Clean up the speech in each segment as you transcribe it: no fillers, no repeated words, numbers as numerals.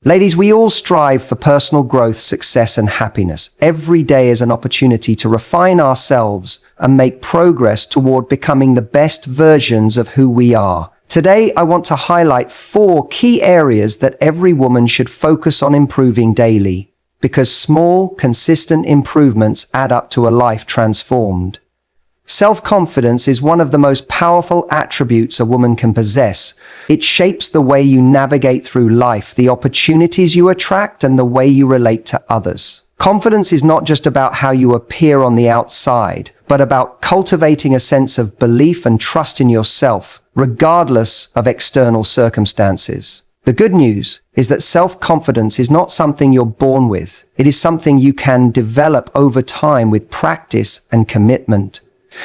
Ladies, we all strive for personal growth, success, and happiness. Every day is an opportunity to refine ourselves and make progress toward becoming the best versions of who we are. Today, I want to highlight 4 key areas that every woman should focus on improving daily, because small, consistent improvements add up to a life transformed. Self-confidence is one of the most powerful attributes a woman can possess. It shapes the way you navigate through life, the opportunities you attract, and the way you relate to others. Confidence is not just about how you appear on the outside, but about cultivating a sense of belief and trust in yourself, regardless of external circumstances. The good news is that self-confidence is not something you're born with. It is something you can develop over time with practice and commitment.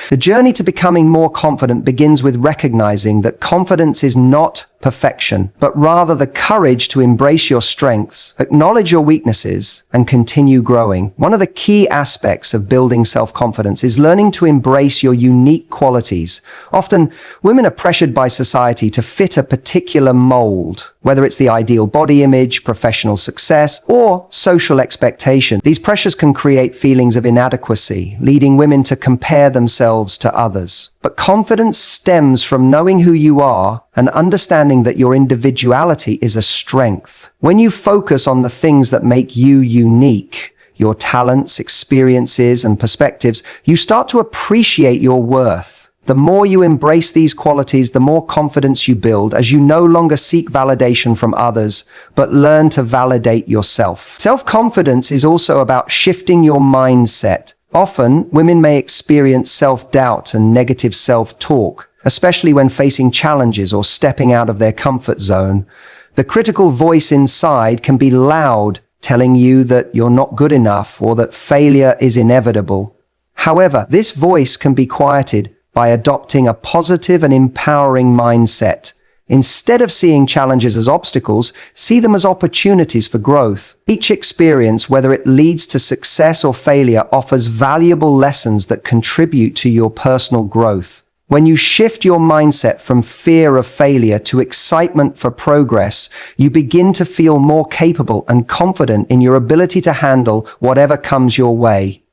The journey to becoming more confident begins with recognizing that confidence is not perfection, but rather the courage to embrace your strengths, acknowledge your weaknesses, and continue growing. One of the key aspects of building self-confidence is learning to embrace your unique qualities. Often, women are pressured by society to fit a particular mold, whether it's the ideal body image, professional success, or social expectation. These pressures can create feelings of inadequacy, leading women to compare themselves to others. But confidence stems from knowing who you are and understanding that your individuality is a strength. When you focus on the things that make you unique, your talents, experiences, and perspectives, you start to appreciate your worth. The more you embrace these qualities, the more confidence you build, as you no longer seek validation from others, but learn to validate yourself. Self-confidence is also about shifting your mindset. Often, women may experience self-doubt and negative self-talk, especially when facing challenges or stepping out of their comfort zone. The critical voice inside can be loud, telling you that you're not good enough or that failure is inevitable. However, this voice can be quieted by adopting a positive and empowering mindset. Instead of seeing challenges as obstacles, see them as opportunities for growth. Each experience, whether it leads to success or failure, offers valuable lessons that contribute to your personal growth. When you shift your mindset from fear of failure to excitement for progress, you begin to feel more capable and confident in your ability to handle whatever comes your way.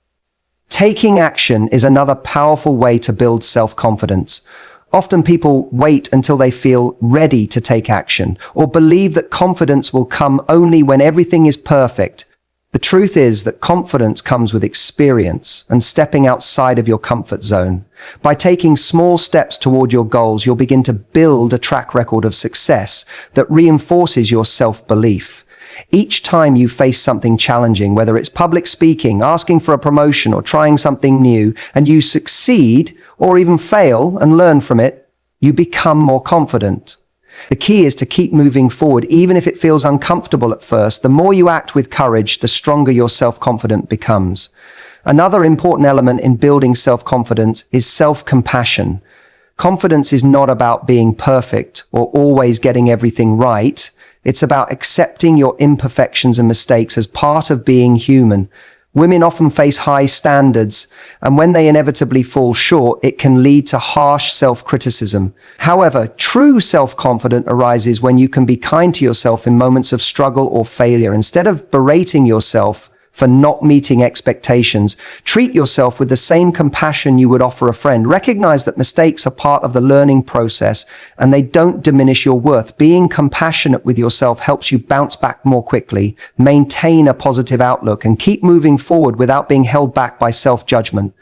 Taking action is another powerful way to build self-confidence. Often people wait until they feel ready to take action, or believe that confidence will come only when everything is perfect. The truth is that confidence comes with experience and stepping outside of your comfort zone. By taking small steps toward your goals, you'll begin to build a track record of success that reinforces your self-belief. Each time you face something challenging, whether it's public speaking, asking for a promotion, or trying something new, and you succeed or even fail and learn from it, you become more confident. The key is to keep moving forward, even if it feels uncomfortable at first. The more you act with courage, the stronger your self-confidence becomes. Another important element in building self-confidence is self-compassion. Confidence is not about being perfect or always getting everything right. It's about accepting your imperfections and mistakes as part of being human. Women often face high standards, and when they inevitably fall short, it can lead to harsh self-criticism. However, true self-confidence arises when you can be kind to yourself in moments of struggle or failure. Instead of berating yourself for not meeting expectations, treat yourself with the same compassion you would offer a friend. Recognize that mistakes are part of the learning process and they don't diminish your worth. Being compassionate with yourself helps you bounce back more quickly, maintain a positive outlook, and keep moving forward without being held back by self-judgment.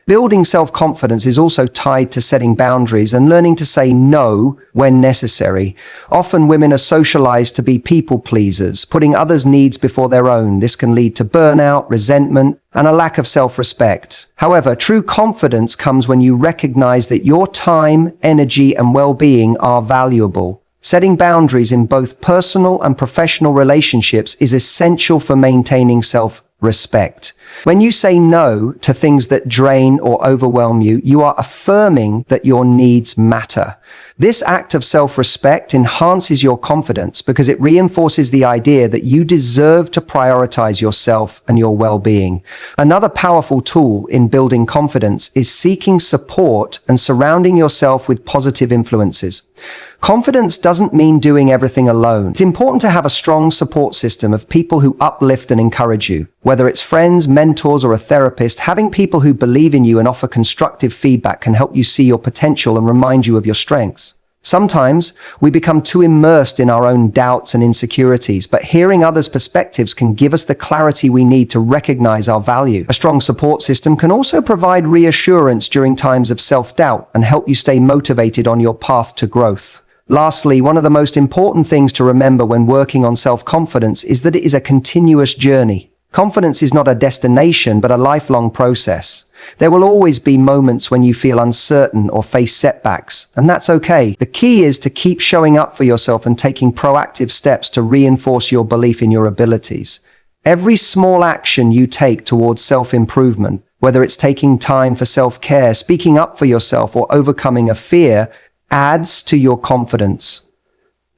Building self-confidence is also tied to setting boundaries and learning to say no when necessary. Often women are socialized to be people pleasers, putting others' needs before their own. This can lead to burnout, resentment, and a lack of self-respect. However, true confidence comes when you recognize that your time, energy, and well-being are valuable. Setting boundaries in both personal and professional relationships is essential for maintaining self-respect. When you say no to things that drain or overwhelm you, you are affirming that your needs matter. This act of self-respect enhances your confidence because it reinforces the idea that you deserve to prioritize yourself and your well-being. Another powerful tool in building confidence is seeking support and surrounding yourself with positive influences. Confidence doesn't mean doing everything alone. It's important to have a strong support system of people who uplift and encourage you. Whether it's friends, mentors, or a therapist, having people who believe in you and offer constructive feedback can help you see your potential and remind you of your strengths. Sometimes we become too immersed in our own doubts and insecurities, but hearing others' perspectives can give us the clarity we need to recognize our value. A strong support system can also provide reassurance during times of self-doubt and help you stay motivated on your path to growth. Lastly, one of the most important things to remember when working on self-confidence is that it is a continuous journey. Confidence is not a destination, but a lifelong process. There will always be moments when you feel uncertain or face setbacks, and that's okay. The key is to keep showing up for yourself and taking proactive steps to reinforce your belief in your abilities. Every small action you take towards self-improvement, whether it's taking time for self-care, speaking up for yourself, or overcoming a fear, adds to your confidence.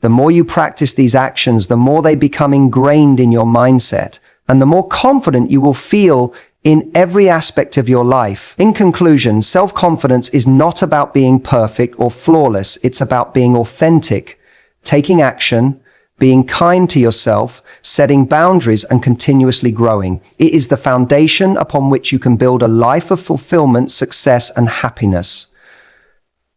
The more you practice these actions, the more they become ingrained in your mindset, and the more confident you will feel in every aspect of your life. In conclusion, self-confidence is not about being perfect or flawless. It's about being authentic, taking action, being kind to yourself, setting boundaries, and continuously growing. It is the foundation upon which you can build a life of fulfillment, success, and happiness.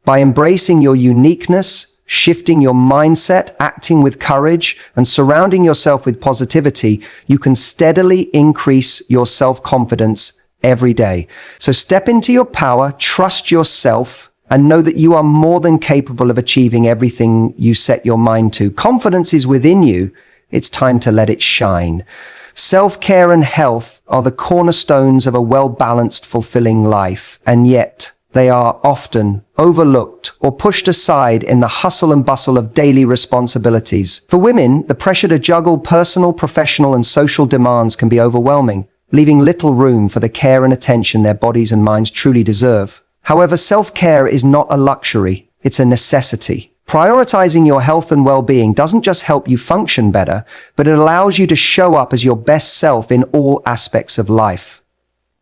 By embracing your uniqueness, shifting your mindset, acting with courage, and surrounding yourself with positivity, you can steadily increase your self-confidence every day. So step into your power, trust yourself, and know that you are more than capable of achieving everything you set your mind to. Confidence is within you. It's time to let it shine. Self-care and health are the cornerstones of a well-balanced, fulfilling life, and yet they are often overlooked or pushed aside in the hustle and bustle of daily responsibilities. For women, the pressure to juggle personal, professional, and social demands can be overwhelming, leaving little room for the care and attention their bodies and minds truly deserve. However, self-care is not a luxury, it's a necessity. Prioritizing your health and well-being doesn't just help you function better, but it allows you to show up as your best self in all aspects of life.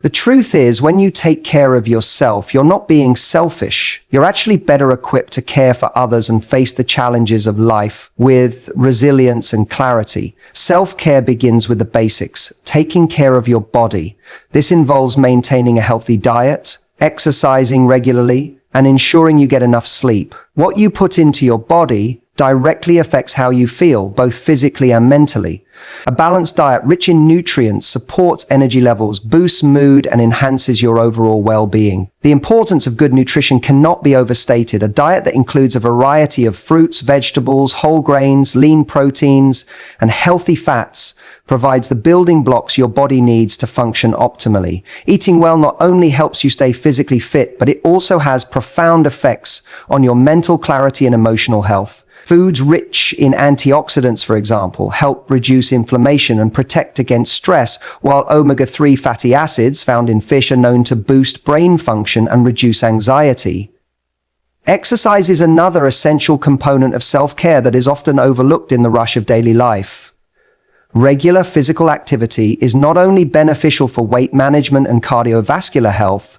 The truth is, when you take care of yourself, you're not being selfish. You're actually better equipped to care for others and face the challenges of life with resilience and clarity. Self-care begins with the basics, taking care of your body. This involves maintaining a healthy diet, exercising regularly, and ensuring you get enough sleep. What you put into your body directly affects how you feel, both physically and mentally. A balanced diet rich in nutrients supports energy levels, boosts mood, and enhances your overall well-being. The importance of good nutrition cannot be overstated. A diet that includes a variety of fruits, vegetables, whole grains, lean proteins, and healthy fats provides the building blocks your body needs to function optimally. Eating well not only helps you stay physically fit, but it also has profound effects on your mental clarity and emotional health. Foods rich in antioxidants, for example, help reduce inflammation and protect against stress, while omega-3 fatty acids found in fish are known to boost brain function and reduce anxiety. Exercise is another essential component of self-care that is often overlooked in the rush of daily life. Regular physical activity is not only beneficial for weight management and cardiovascular health,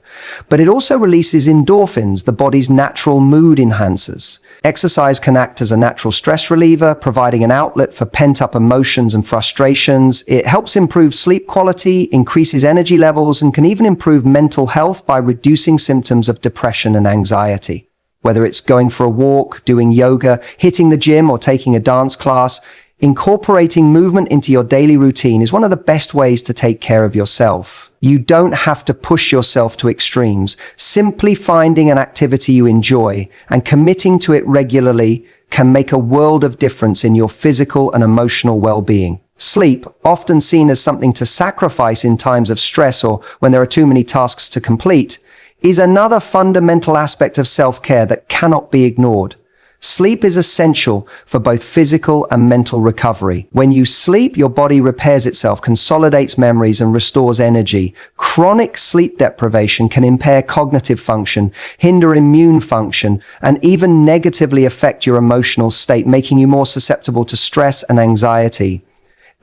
but it also releases endorphins, the body's natural mood enhancers. Exercise can act as a natural stress reliever, providing an outlet for pent-up emotions and frustrations. It helps improve sleep quality, increases energy levels, and can even improve mental health by reducing symptoms of depression and anxiety. Whether it's going for a walk, doing yoga, hitting the gym, or taking a dance class, incorporating movement into your daily routine is one of the best ways to take care of yourself. You don't have to push yourself to extremes. Simply finding an activity you enjoy and committing to it regularly can make a world of difference in your physical and emotional well-being. Sleep, often seen as something to sacrifice in times of stress or when there are too many tasks to complete, is another fundamental aspect of self-care that cannot be ignored. Sleep is essential for both physical and mental recovery. When you sleep, your body repairs itself, consolidates memories, and restores energy. Chronic sleep deprivation can impair cognitive function, hinder immune function, and even negatively affect your emotional state, making you more susceptible to stress and anxiety.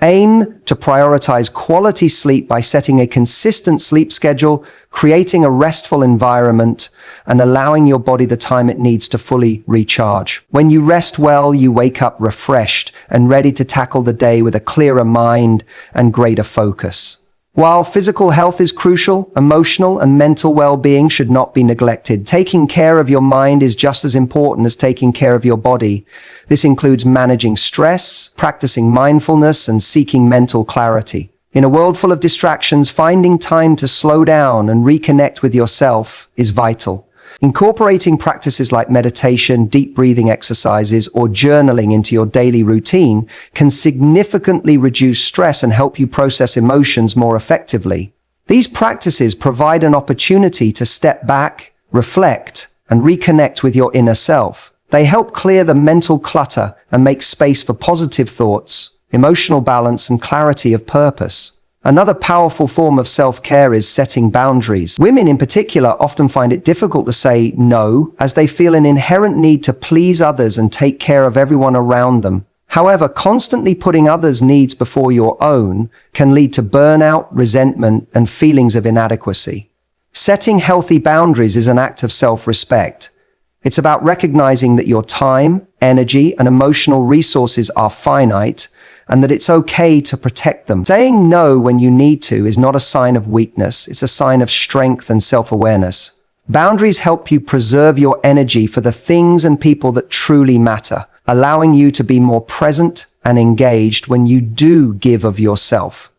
Aim to prioritize quality sleep by setting a consistent sleep schedule, creating a restful environment, and allowing your body the time it needs to fully recharge. When you rest well, you wake up refreshed and ready to tackle the day with a clearer mind and greater focus. While physical health is crucial, emotional and mental well-being should not be neglected. Taking care of your mind is just as important as taking care of your body. This includes managing stress, practicing mindfulness, and seeking mental clarity. In a world full of distractions, finding time to slow down and reconnect with yourself is vital. Incorporating practices like meditation, deep breathing exercises, or journaling into your daily routine can significantly reduce stress and help you process emotions more effectively. These practices provide an opportunity to step back, reflect, and reconnect with your inner self. They help clear the mental clutter and make space for positive thoughts, emotional balance, and clarity of purpose. Another powerful form of self-care is setting boundaries. Women in particular often find it difficult to say no, as they feel an inherent need to please others and take care of everyone around them. However, constantly putting others' needs before your own can lead to burnout, resentment, and feelings of inadequacy. Setting healthy boundaries is an act of self-respect. It's about recognizing that your time, energy, and emotional resources are finite, and that it's okay to protect them. Saying no when you need to is not a sign of weakness, it's a sign of strength and self-awareness. Boundaries help you preserve your energy for the things and people that truly matter, allowing you to be more present and engaged when you do give of yourself.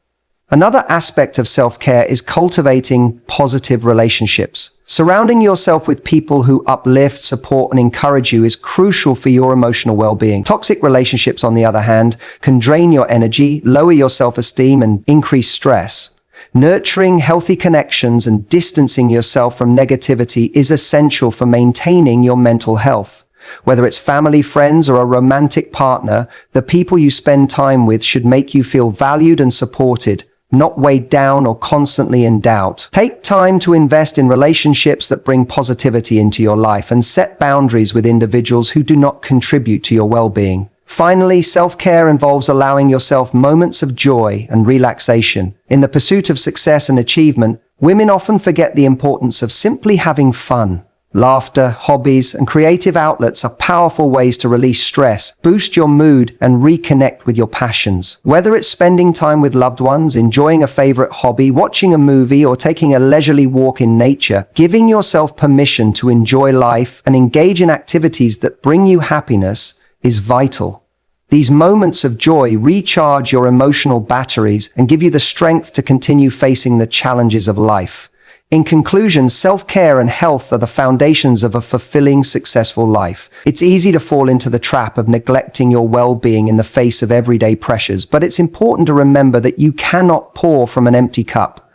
Another aspect of self-care is cultivating positive relationships. Surrounding yourself with people who uplift, support, and encourage you is crucial for your emotional well-being. Toxic relationships, on the other hand, can drain your energy, lower your self-esteem, and increase stress. Nurturing healthy connections and distancing yourself from negativity is essential for maintaining your mental health. Whether it's family, friends, or a romantic partner, the people you spend time with should make you feel valued and supported, not weighed down or constantly in doubt. Take time to invest in relationships that bring positivity into your life and set boundaries with individuals who do not contribute to your well-being. Finally, self-care involves allowing yourself moments of joy and relaxation. In the pursuit of success and achievement, women often forget the importance of simply having fun. Laughter, hobbies, and creative outlets are powerful ways to release stress, boost your mood, and reconnect with your passions. Whether it's spending time with loved ones, enjoying a favorite hobby, watching a movie, or taking a leisurely walk in nature, giving yourself permission to enjoy life and engage in activities that bring you happiness is vital. These moments of joy recharge your emotional batteries and give you the strength to continue facing the challenges of life. In conclusion, self-care and health are the foundations of a fulfilling, successful life. It's easy to fall into the trap of neglecting your well-being in the face of everyday pressures, but it's important to remember that you cannot pour from an empty cup.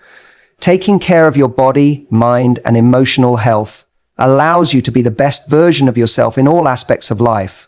Taking care of your body, mind, and emotional health allows you to be the best version of yourself in all aspects of life.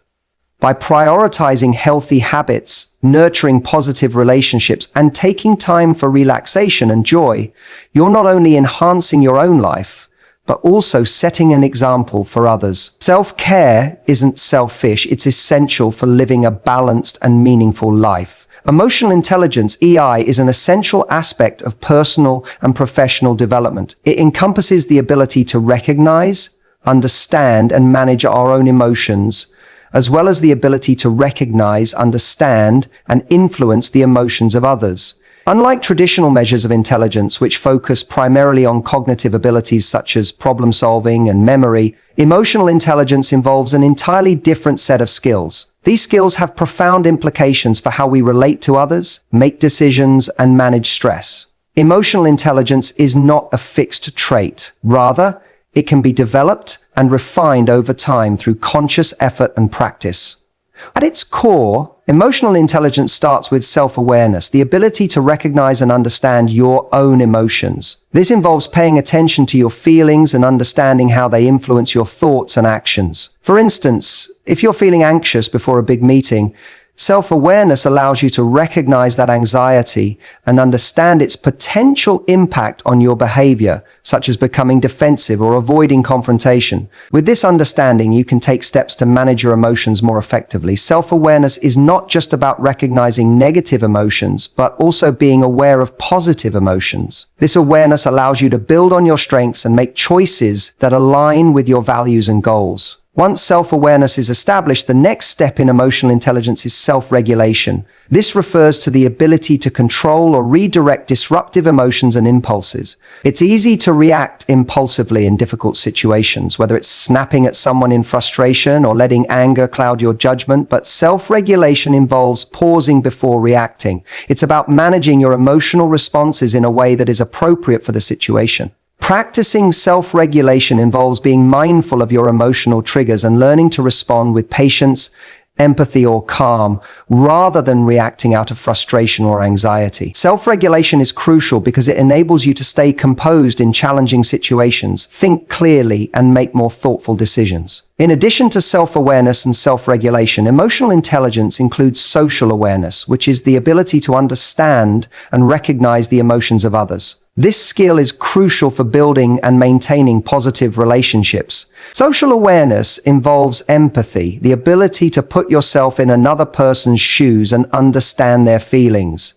By prioritizing healthy habits, nurturing positive relationships, and taking time for relaxation and joy, you're not only enhancing your own life, but also setting an example for others. Self-care isn't selfish, it's essential for living a balanced and meaningful life. Emotional intelligence, EI, is an essential aspect of personal and professional development. It encompasses the ability to recognize, understand, and manage our own emotions, as well as the ability to recognize, understand, and influence the emotions of others. Unlike traditional measures of intelligence, which focus primarily on cognitive abilities such as problem solving and memory, emotional intelligence involves an entirely different set of skills. These skills have profound implications for how we relate to others, make decisions, and manage stress. Emotional intelligence is not a fixed trait. Rather, it can be developed and refined over time through conscious effort and practice. At its core, emotional intelligence starts with self-awareness, the ability to recognize and understand your own emotions. This involves paying attention to your feelings and understanding how they influence your thoughts and actions. For instance, if you're feeling anxious before a big meeting, Self-awareness allows you to recognize that anxiety and understand its potential impact on your behavior, such as becoming defensive or avoiding confrontation. With this understanding, you can take steps to manage your emotions more effectively. Self-awareness is not just about recognizing negative emotions, but also being aware of positive emotions. This awareness allows you to build on your strengths and make choices that align with your values and goals. Once self-awareness is established, the next step in emotional intelligence is self-regulation. This refers to the ability to control or redirect disruptive emotions and impulses. It's easy to react impulsively in difficult situations, whether it's snapping at someone in frustration or letting anger cloud your judgment, but self-regulation involves pausing before reacting. It's about managing your emotional responses in a way that is appropriate for the situation. Practicing self-regulation involves being mindful of your emotional triggers and learning to respond with patience, empathy, or calm, rather than reacting out of frustration or anxiety. Self-regulation is crucial because it enables you to stay composed in challenging situations, think clearly, and make more thoughtful decisions. In addition to self-awareness and self-regulation, emotional intelligence includes social awareness, which is the ability to understand and recognize the emotions of others. This skill is crucial for building and maintaining positive relationships. Social awareness involves empathy, the ability to put yourself in another person's shoes and understand their feelings.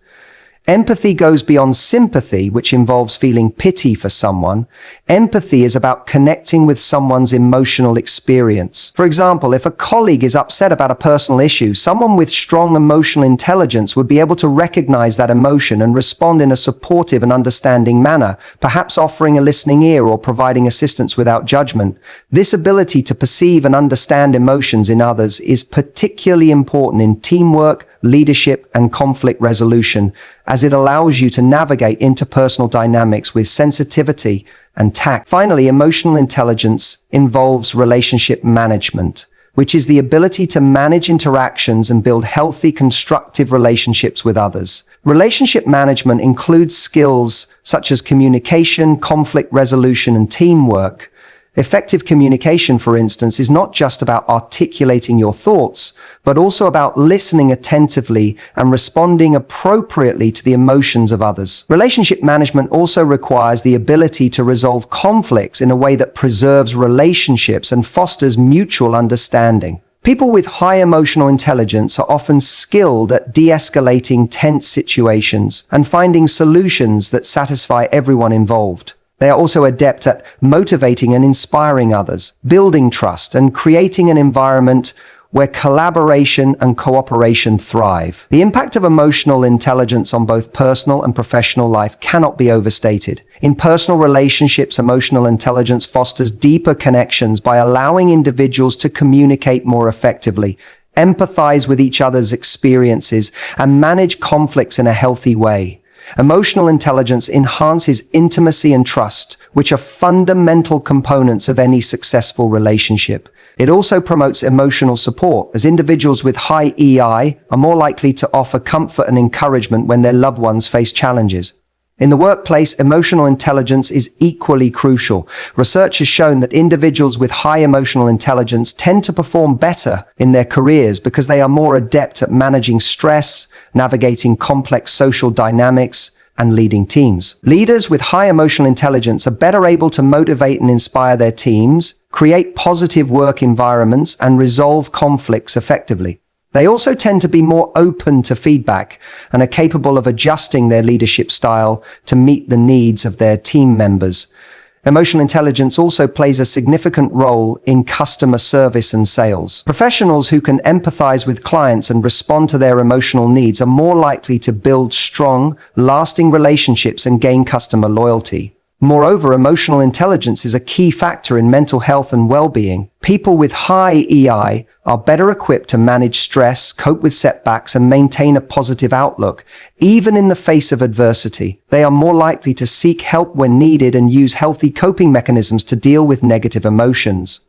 Empathy goes beyond sympathy, which involves feeling pity for someone. Empathy is about connecting with someone's emotional experience. For example, if a colleague is upset about a personal issue, someone with strong emotional intelligence would be able to recognize that emotion and respond in a supportive and understanding manner, perhaps offering a listening ear or providing assistance without judgment. This ability to perceive and understand emotions in others is particularly important in teamwork, leadership, and conflict resolution, as it allows you to navigate interpersonal dynamics with sensitivity and tact. Finally, emotional intelligence involves relationship management, which is the ability to manage interactions and build healthy, constructive relationships with others. Relationship management includes skills such as communication, conflict resolution, and teamwork. Effective communication, for instance, is not just about articulating your thoughts, but also about listening attentively and responding appropriately to the emotions of others. Relationship management also requires the ability to resolve conflicts in a way that preserves relationships and fosters mutual understanding. People with high emotional intelligence are often skilled at de-escalating tense situations and finding solutions that satisfy everyone involved. They are also adept at motivating and inspiring others, building trust, and creating an environment where collaboration and cooperation thrive. The impact of emotional intelligence on both personal and professional life cannot be overstated. In personal relationships, emotional intelligence fosters deeper connections by allowing individuals to communicate more effectively, empathize with each other's experiences, and manage conflicts in a healthy way. Emotional intelligence enhances intimacy and trust, which are fundamental components of any successful relationship. It also promotes emotional support, as individuals with high EI are more likely to offer comfort and encouragement when their loved ones face challenges. In the workplace, emotional intelligence is equally crucial. Research has shown that individuals with high emotional intelligence tend to perform better in their careers because they are more adept at managing stress, navigating complex social dynamics, and leading teams. Leaders with high emotional intelligence are better able to motivate and inspire their teams, create positive work environments, and resolve conflicts effectively. They also tend to be more open to feedback and are capable of adjusting their leadership style to meet the needs of their team members. Emotional intelligence also plays a significant role in customer service and sales. Professionals who can empathize with clients and respond to their emotional needs are more likely to build strong, lasting relationships and gain customer loyalty. Moreover, emotional intelligence is a key factor in mental health and well-being. People with high EI are better equipped to manage stress, cope with setbacks, and maintain a positive outlook, even in the face of adversity. They are more likely to seek help when needed and use healthy coping mechanisms to deal with negative emotions.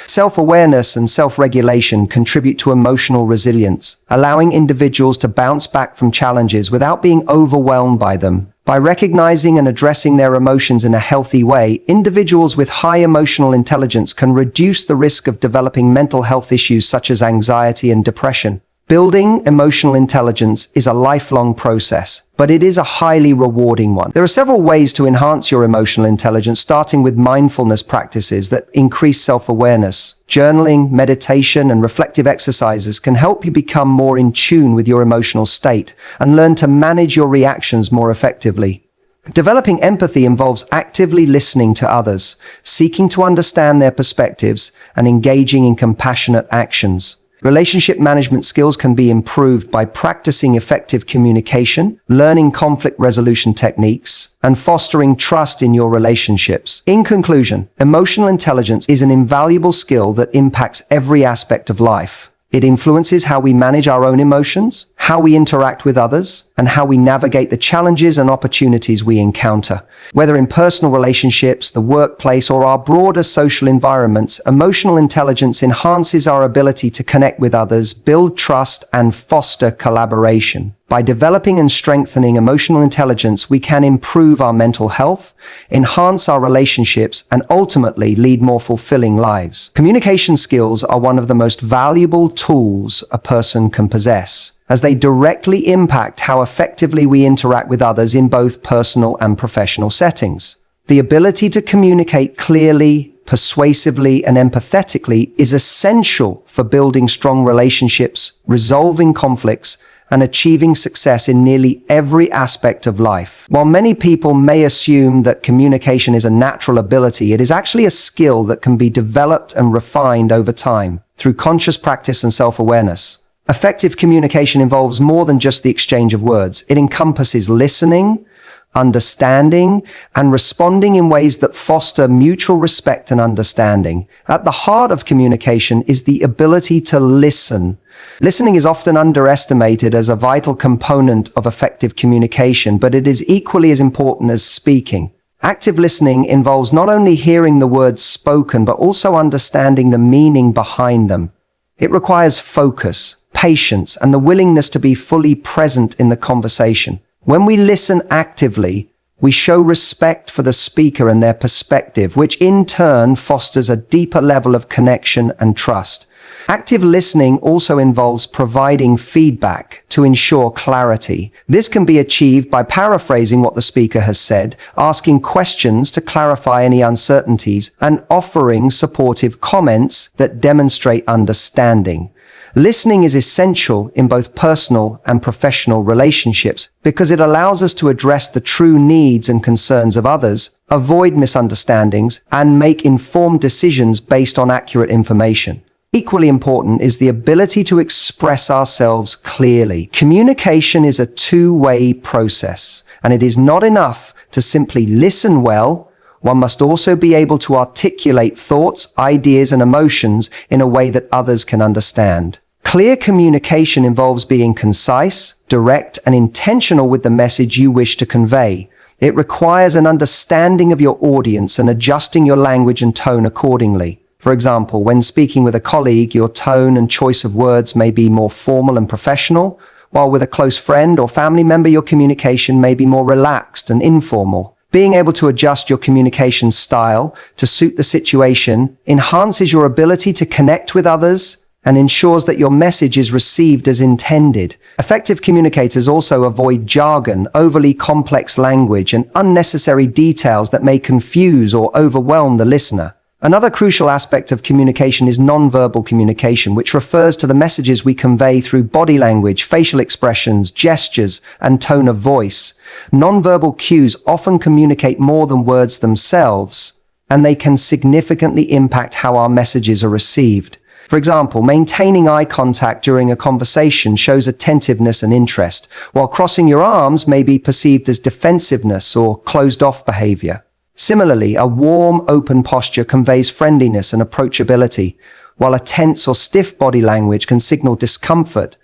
Self-awareness and self-regulation contribute to emotional resilience, allowing individuals to bounce back from challenges without being overwhelmed by them. By recognizing and addressing their emotions in a healthy way, individuals with high emotional intelligence can reduce the risk of developing mental health issues such as anxiety and depression. Building emotional intelligence is a lifelong process, but it is a highly rewarding one. There are several ways to enhance your emotional intelligence, starting with mindfulness practices that increase self-awareness. Journaling, meditation, and reflective exercises can help you become more in tune with your emotional state and learn to manage your reactions more effectively. Developing empathy involves actively listening to others, seeking to understand their perspectives, and engaging in compassionate actions. Relationship management skills can be improved by practicing effective communication, learning conflict resolution techniques, and fostering trust in your relationships. In conclusion, emotional intelligence is an invaluable skill that impacts every aspect of life. It influences how we manage our own emotions, how we interact with others, and how we navigate the challenges and opportunities we encounter. Whether in personal relationships, the workplace, or our broader social environments, emotional intelligence enhances our ability to connect with others, build trust, and foster collaboration. By developing and strengthening emotional intelligence, we can improve our mental health, enhance our relationships, and ultimately lead more fulfilling lives. Communication skills are one of the most valuable tools a person can possess, as they directly impact how effectively we interact with others in both personal and professional settings. The ability to communicate clearly, persuasively, and empathetically is essential for building strong relationships, resolving conflicts, and achieving success in nearly every aspect of life. While many people may assume that communication is a natural ability, it is actually a skill that can be developed and refined over time through conscious practice and self-awareness. Effective communication involves more than just the exchange of words. It encompasses listening, understanding, and responding in ways that foster mutual respect and understanding. At the heart of communication is the ability to listen. Listening is often underestimated as a vital component of effective communication, but it is equally as important as speaking. Active listening involves not only hearing the words spoken, but also understanding the meaning behind them. It requires focus, patience, and the willingness to be fully present in the conversation. When we listen actively, we show respect for the speaker and their perspective, which in turn fosters a deeper level of connection and trust. Active listening also involves providing feedback to ensure clarity. This can be achieved by paraphrasing what the speaker has said, asking questions to clarify any uncertainties, and offering supportive comments that demonstrate understanding. Listening is essential in both personal and professional relationships because it allows us to address the true needs and concerns of others, avoid misunderstandings, and make informed decisions based on accurate information. Equally important is the ability to express ourselves clearly. Communication is a two-way process, and it is not enough to simply listen well. One must also be able to articulate thoughts, ideas, and emotions in a way that others can understand. Clear communication involves being concise, direct, and intentional with the message you wish to convey. It requires an understanding of your audience and adjusting your language and tone accordingly. For example, when speaking with a colleague, your tone and choice of words may be more formal and professional, while with a close friend or family member, your communication may be more relaxed and informal. Being able to adjust your communication style to suit the situation enhances your ability to connect with others and ensures that your message is received as intended. Effective communicators also avoid jargon, overly complex language, and unnecessary details that may confuse or overwhelm the listener. Another crucial aspect of communication is nonverbal communication, which refers to the messages we convey through body language, facial expressions, gestures, and tone of voice. Nonverbal cues often communicate more than words themselves, and they can significantly impact how our messages are received. For example, maintaining eye contact during a conversation shows attentiveness and interest, while crossing your arms may be perceived as defensiveness or closed-off behavior. Similarly, a warm, open posture conveys friendliness and approachability, while a tense or stiff body language can signal discomfort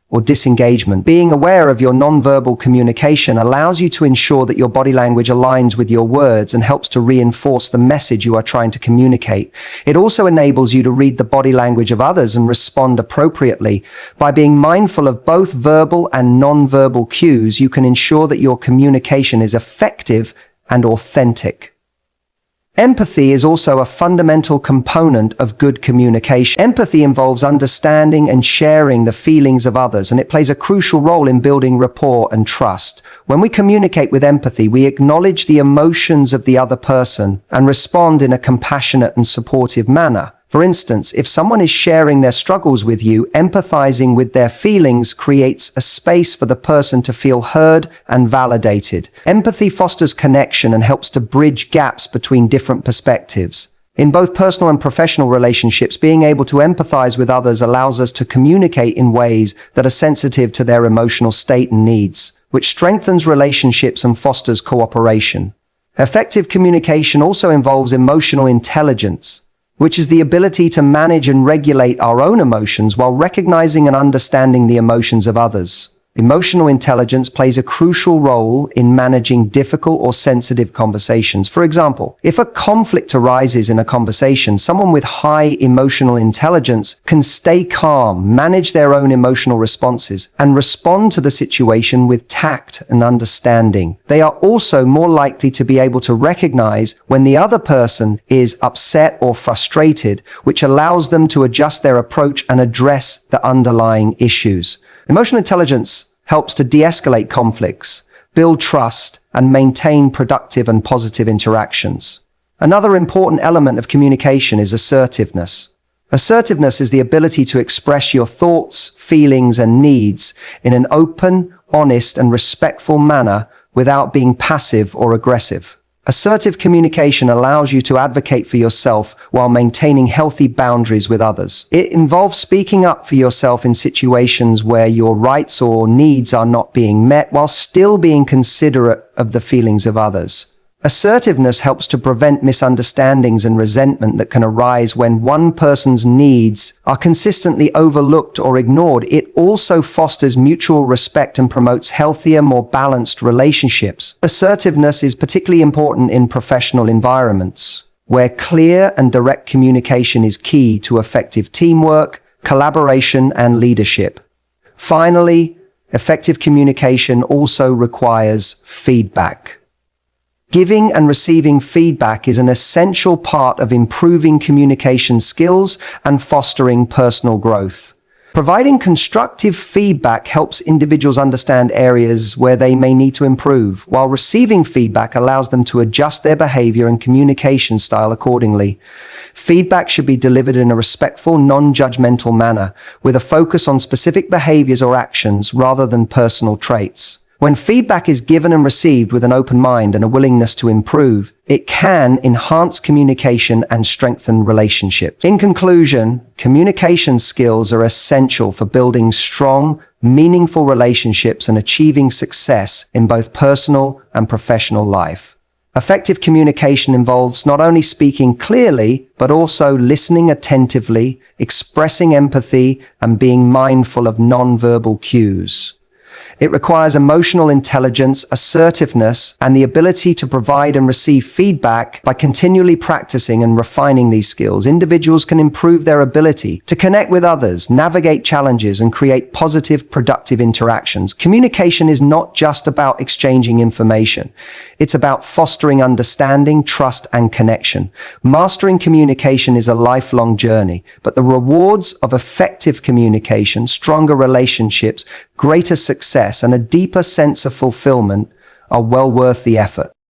or disengagement. Being aware of your nonverbal communication allows you to ensure that your body language aligns with your words and helps to reinforce the message you are trying to communicate. It also enables you to read the body language of others and respond appropriately. By being mindful of both verbal and nonverbal cues, you can ensure that your communication is effective and authentic. Empathy is also a fundamental component of good communication. Empathy involves understanding and sharing the feelings of others, and it plays a crucial role in building rapport and trust. When we communicate with empathy, we acknowledge the emotions of the other person and respond in a compassionate and supportive manner. For instance, if someone is sharing their struggles with you, empathizing with their feelings creates a space for the person to feel heard and validated. Empathy fosters connection and helps to bridge gaps between different perspectives. In both personal and professional relationships, being able to empathize with others allows us to communicate in ways that are sensitive to their emotional state and needs, which strengthens relationships and fosters cooperation. Effective communication also involves emotional intelligence, which is the ability to manage and regulate our own emotions while recognizing and understanding the emotions of others. Emotional intelligence plays a crucial role in managing difficult or sensitive conversations. For example, if a conflict arises in a conversation, someone with high emotional intelligence can stay calm, manage their own emotional responses, and respond to the situation with tact and understanding. They are also more likely to be able to recognize when the other person is upset or frustrated, which allows them to adjust their approach and address the underlying issues. Emotional intelligence helps to de-escalate conflicts, build trust, and maintain productive and positive interactions. Another important element of communication is assertiveness. Assertiveness is the ability to express your thoughts, feelings, and needs in an open, honest, and respectful manner without being passive or aggressive. Assertive communication allows you to advocate for yourself while maintaining healthy boundaries with others. It involves speaking up for yourself in situations where your rights or needs are not being met while still being considerate of the feelings of others. Assertiveness helps to prevent misunderstandings and resentment that can arise when one person's needs are consistently overlooked or ignored. It also fosters mutual respect and promotes healthier, more balanced relationships. Assertiveness is particularly important in professional environments, where clear and direct communication is key to effective teamwork, collaboration, and leadership. Finally, effective communication also requires feedback. Giving and receiving feedback is an essential part of improving communication skills and fostering personal growth. Providing constructive feedback helps individuals understand areas where they may need to improve, while receiving feedback allows them to adjust their behavior and communication style accordingly. Feedback should be delivered in a respectful, non-judgmental manner, with a focus on specific behaviors or actions rather than personal traits. When feedback is given and received with an open mind and a willingness to improve, it can enhance communication and strengthen relationships. In conclusion, communication skills are essential for building strong, meaningful relationships and achieving success in both personal and professional life. Effective communication involves not only speaking clearly, but also listening attentively, expressing empathy, and being mindful of non-verbal cues. It requires emotional intelligence, assertiveness, and the ability to provide and receive feedback. By continually practicing and refining these skills, individuals can improve their ability to connect with others, navigate challenges, and create positive, productive interactions. Communication is not just about exchanging information. It's about fostering understanding, trust, and connection. Mastering communication is a lifelong journey, but the rewards of effective communication, stronger relationships, greater success, and a deeper sense of fulfillment are well worth the effort.